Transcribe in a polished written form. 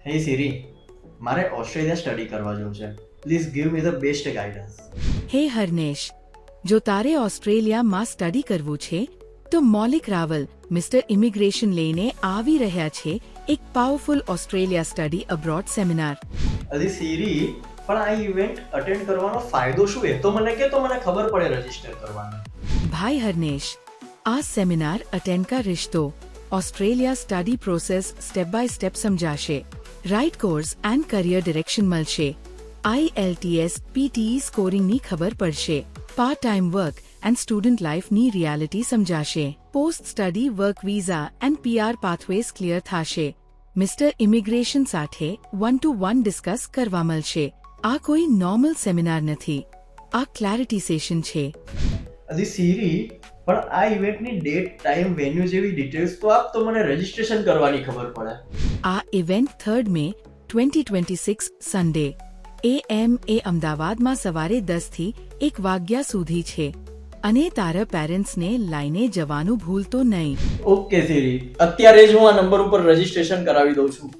હે સિરી, મારે Australia study કરવા જવું છે. Please give me the best guidance. હે હર્નેશ, જો તારે ઓસ્ટ્રેલિયામાં સ્ટડી કરવું છે તો મૌલિક રાવલ મિસ્ટર ઇમિગ્રેશન લઈને આવી રહ્યા છે એક powerful Australia study abroad seminar. અરે સિરી, પણ આ ઇવેન્ટ અટેન્ડ કરવાનો ફાયદો શું એ તો મને કે, તો મને ખબર પડે રજીસ્ટર કરવાનું. ભાઈ હર્નેશ, આ સેમિનાર અટેન્ડ કા રિશ્તો Australia study process step by step સમજાશે. Right course and career direction મળશે. IELTS PTE સ્કોરિંગની ખબર પડશે. Part time work and student લાઈફની રિયાલિટી સમજાશે. Post study work visa and PR pathways clear થશે. મિસ્ટર ઇમિગ્રેશન સાથે 1-to-1 ડિસ્કસ કરવા મળશે. આ કોઈ નોર્મલ સેમિનાર નથી, આ ક્લેરિટી સેશન છે. અરે સિરી, પણ આ ઇવેન્ટની ડેટ, ટાઈમ, વેન્યુ જેવી ડિટેલ્સ તો આપ, તો મને રજીસ્ટ્રેશન કરવાની ખબર પડે. આ ઇવેન્ટ 3 મે 2026 સન્ડે AM એ અમદાવાદમાં સવારે 10 થી 1 વાગ્યા સુધી છે અને તારા પેરેન્ટ્સને લઈને જવાનું ભૂલતો નહીં. ઓકે સિરી, અત્યારે જ હું આ નંબર ઉપર રજીસ્ટ્રેશન કરાવી દઉં છું.